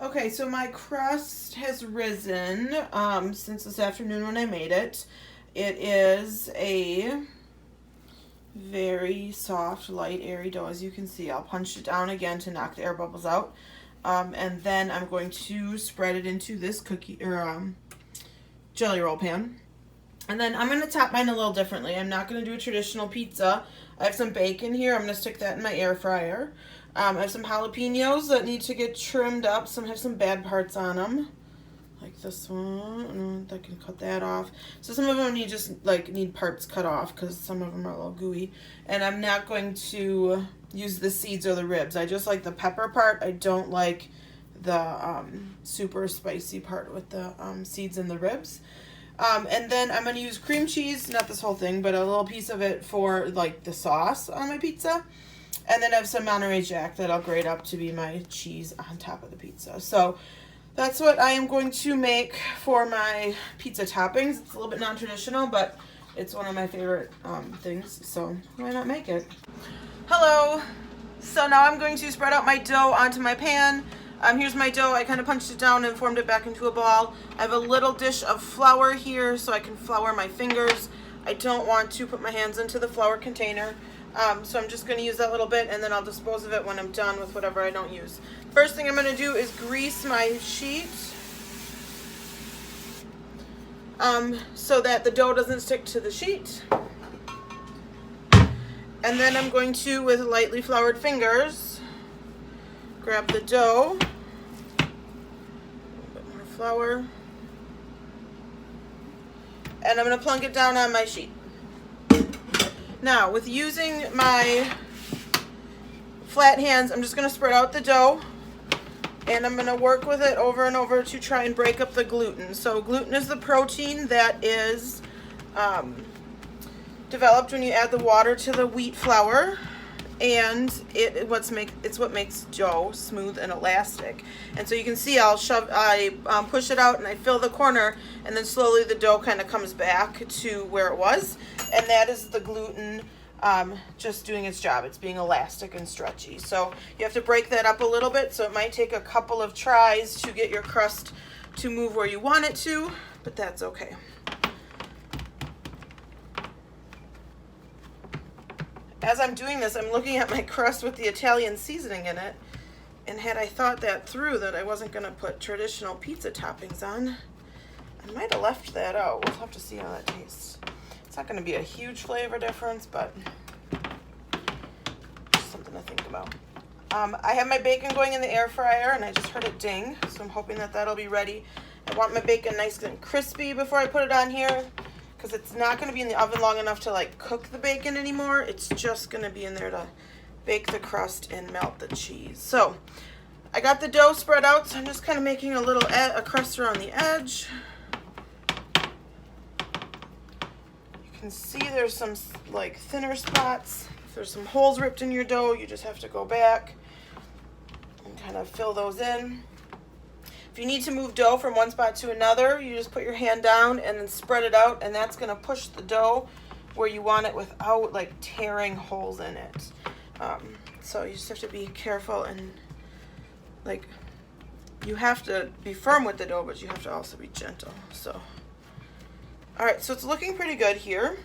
Okay, so my crust has risen since this afternoon when I made it. It is a very soft, light, airy dough, as you can see. I'll punch it down again to knock the air bubbles out. And then I'm going to spread it into this cookie or jelly roll pan. And then I'm going to top mine a little differently. I'm not going to do a traditional pizza. I have some bacon here. I'm going to stick that in my air fryer. I have some jalapenos that need to get trimmed up. Some have some bad parts on them, like this one. I can cut that off. So some of them need parts cut off because some of them are a little gooey. And I'm not going to use the seeds or the ribs. I just like the pepper part. I don't like the super spicy part with the seeds and the ribs. And then I'm going to use cream cheese, not this whole thing, but a little piece of it for like the sauce on my pizza. And then I have some Monterey Jack that I'll grate up to be my cheese on top of the pizza. So that's what I am going to make for my pizza toppings. It's a little bit non-traditional, but it's one of my favorite things, so why not make it? Hello! So now I'm going to spread out my dough onto my pan. Here's my dough. I kind of punched it down and formed it back into a ball. I have a little dish of flour here so I can flour my fingers. I don't want to put my hands into the flour container. So I'm just going to use that little bit, and then I'll dispose of it when I'm done with whatever I don't use. First thing I'm going to do is grease my sheet so that the dough doesn't stick to the sheet. And then I'm going to, with lightly floured fingers, grab the dough, a bit more flour, and I'm going to plunk it down on my sheet. Now, with using my flat hands, I'm just going to spread out the dough, and I'm going to work with it over and over to try and break up the gluten. So gluten is the protein that is developed when you add the water to the wheat flour, and it's what makes dough smooth and elastic. And so you can see I push it out and I fill the corner, and then slowly the dough kind of comes back to where it was, and that is the gluten just doing its job. It's being elastic and stretchy. So you have to break that up a little bit, so it might take a couple of tries to get your crust to move where you want it to, but that's okay. As I'm doing this, I'm looking at my crust with the Italian seasoning in it, and had I thought that through, that I wasn't going to put traditional pizza toppings on, I might have left that out. We'll have to see how that tastes. It's not going to be a huge flavor difference, but just something to think about. I have my bacon going in the air fryer, and I just heard it ding, so I'm hoping that that'll be ready. I want my bacon nice and crispy before I put it on here, because it's not going to be in the oven long enough to like cook the bacon anymore. It's just going to be in there to bake the crust and melt the cheese. So I got the dough spread out, so I'm just kind of making a crust around the edge. You can see there's some like thinner spots. If there's some holes ripped in your dough, you just have to go back and kind of fill those in. If you need to move dough from one spot to another, you just put your hand down and then spread it out, and that's going to push the dough where you want it without like tearing holes in it. So you just have to be careful, and like you have to be firm with the dough, but you have to also be gentle. So, all right, so it's looking pretty good here.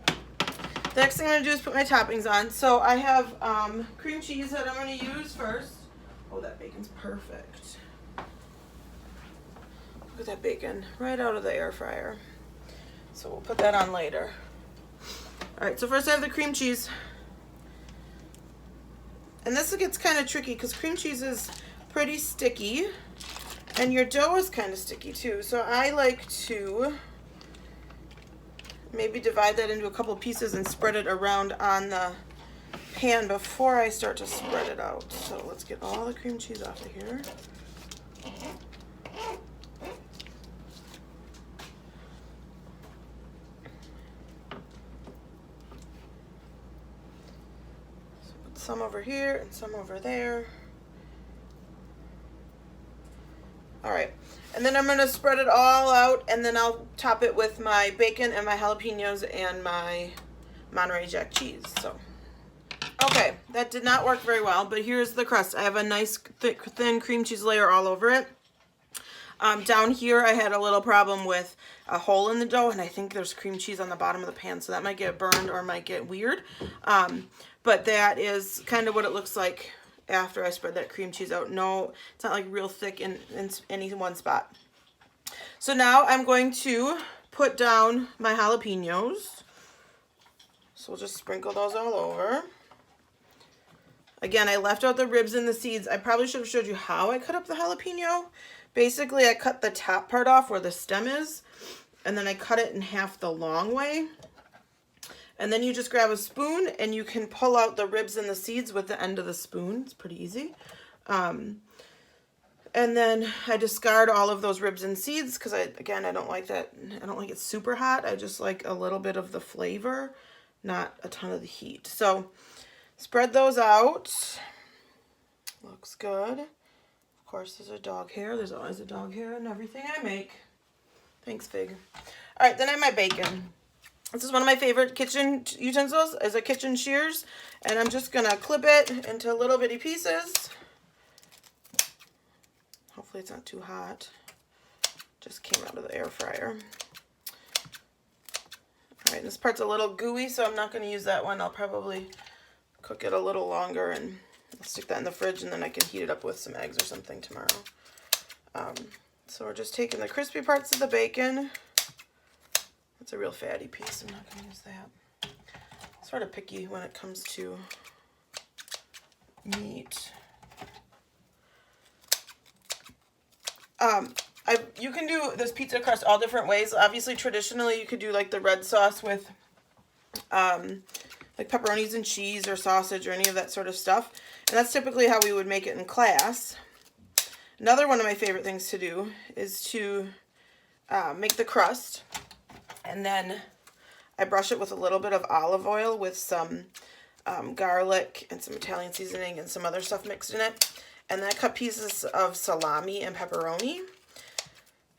The next thing I'm going to do is put my toppings on. So I have cream cheese that I'm going to use first. Oh, that bacon's perfect. Look at that bacon right out of the air fryer. So we'll put that on later. All right, so first I have the cream cheese. And this gets kind of tricky because cream cheese is pretty sticky, and your dough is kind of sticky too. So I like to maybe divide that into a couple pieces and spread it around on the pan before I start to spread it out. So let's get all the cream cheese off of here. Some over here and some over there. All right, and then I'm gonna spread it all out, and then I'll top it with my bacon and my jalapenos and my Monterey Jack cheese. So, Okay, that did not work very well, but here's the crust. I have a nice thick, thin cream cheese layer all over it. Down here, I had a little problem with a hole in the dough, and I think there's cream cheese on the bottom of the pan, so that might get burned or might get weird. But that is kind of what it looks like after I spread that cream cheese out. No, it's not like real thick in any one spot. So now I'm going to put down my jalapenos. So we'll just sprinkle those all over. Again, I left out the ribs and the seeds. I probably should have showed you how I cut up the jalapeno. Basically, I cut the top part off where the stem is, and then I cut it in half the long way. And then you just grab a spoon, and you can pull out the ribs and the seeds with the end of the spoon. It's pretty easy. And then I discard all of those ribs and seeds because, I don't like that. I don't like it super hot. I just like a little bit of the flavor, not a ton of the heat. So spread those out. Looks good. Of course, there's a dog hair. There's always a dog hair in everything I make. Thanks, Fig. All right, then I have my bacon. This is one of my favorite kitchen utensils, is a kitchen shears, and I'm just gonna clip it into little bitty pieces. Hopefully it's not too hot. Just came out of the air fryer. All right, this part's a little gooey, so I'm not gonna use that one. I'll probably cook it a little longer, and I'll stick that in the fridge, and then I can heat it up with some eggs or something tomorrow. So we're just taking the crispy parts of the bacon. That's a real fatty piece. I'm not going to use that. I'm sort of picky when it comes to meat. You can do this pizza crust all different ways. Obviously, traditionally, you could do like the red sauce with like pepperonis and cheese or sausage or any of that sort of stuff. And that's typically how we would make it in class. Another one of my favorite things to do is to make the crust. And then I brush it with a little bit of olive oil with some garlic and some Italian seasoning and some other stuff mixed in it. And then I cut pieces of salami and pepperoni.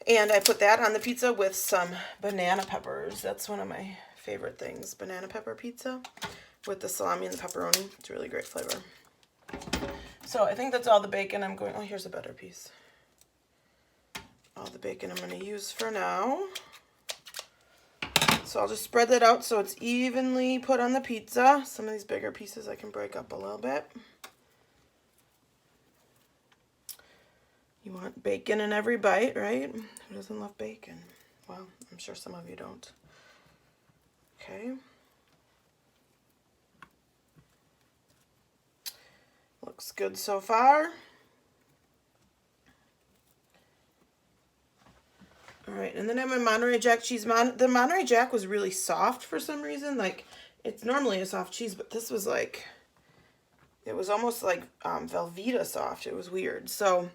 And I put that on the pizza with some banana peppers. That's one of my favorite things, banana pepper pizza with the salami and the pepperoni. It's a really great flavor. So I think that's all the bacon I'm going, oh, here's a better piece. All the bacon I'm going to use for now. So I'll just spread that out so it's evenly put on the pizza. Some of these bigger pieces I can break up a little bit. You want bacon in every bite, right? Who doesn't love bacon? Well, I'm sure some of you don't. Okay. Looks good so far. All right, and then I have my Monterey Jack cheese. The Monterey Jack was really soft for some reason. Like, it's normally a soft cheese, but this was like, it was almost like Velveeta soft. It was weird. So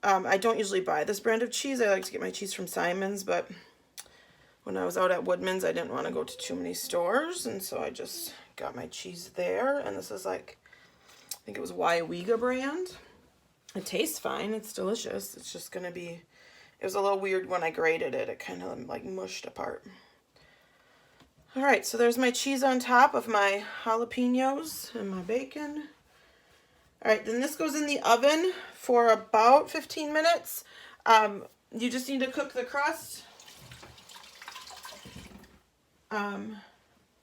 I don't usually buy this brand of cheese. I like to get my cheese from Simon's, but when I was out at Woodman's, I didn't want to go to too many stores, and so I just got my cheese there. And this is like, I think it was Waiwiga brand. It tastes fine. It's delicious. It's just going to be, it was a little weird when I grated it. It kind of like mushed apart. All right, so there's my cheese on top of my jalapenos and my bacon. All right, then this goes in the oven for about 15 minutes. You just need to cook the crust.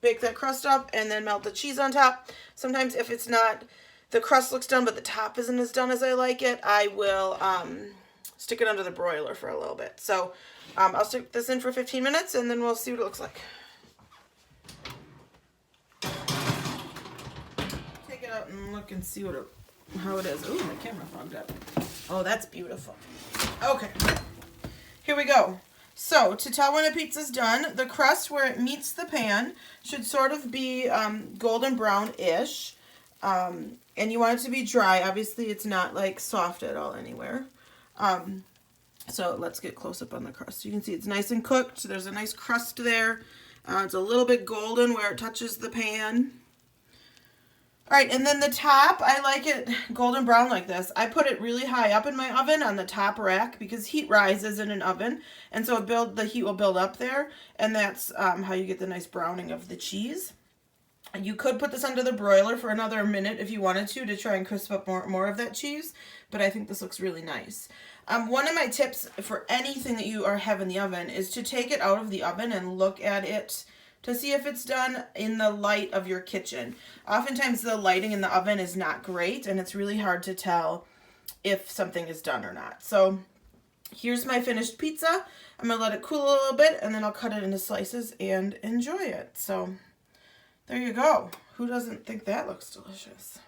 Bake that crust up and then melt the cheese on top. Sometimes if it's not, the crust looks done but the top isn't as done as I like it, I will stick it under the broiler for a little bit. So I'll stick this in for 15 minutes and then we'll see what it looks like. Take it out and look and see how it is. Ooh, my camera fogged up. Oh, that's beautiful. Okay, here we go. So, to tell when a pizza's done, the crust where it meets the pan should sort of be golden brown-ish. And you want it to be dry. Obviously, it's not like soft at all anywhere. So, let's get close up on the crust. You can see it's nice and cooked. There's a nice crust there. It's a little bit golden where it touches the pan. All right, and then the top, I like it golden brown like this. I put it really high up in my oven on the top rack because heat rises in an oven, and so the heat will build up there, and that's how you get the nice browning of the cheese. You could put this under the broiler for another minute if you wanted to try and crisp up more of that cheese, but I think this looks really nice. One of my tips for anything that you have in the oven is to take it out of the oven and look at it to see if it's done in the light of your kitchen. Oftentimes the lighting in the oven is not great, and it's really hard to tell if something is done or not. So here's my finished pizza. I'm gonna let it cool a little bit, and then I'll cut it into slices and enjoy it. So there you go. Who doesn't think that looks delicious?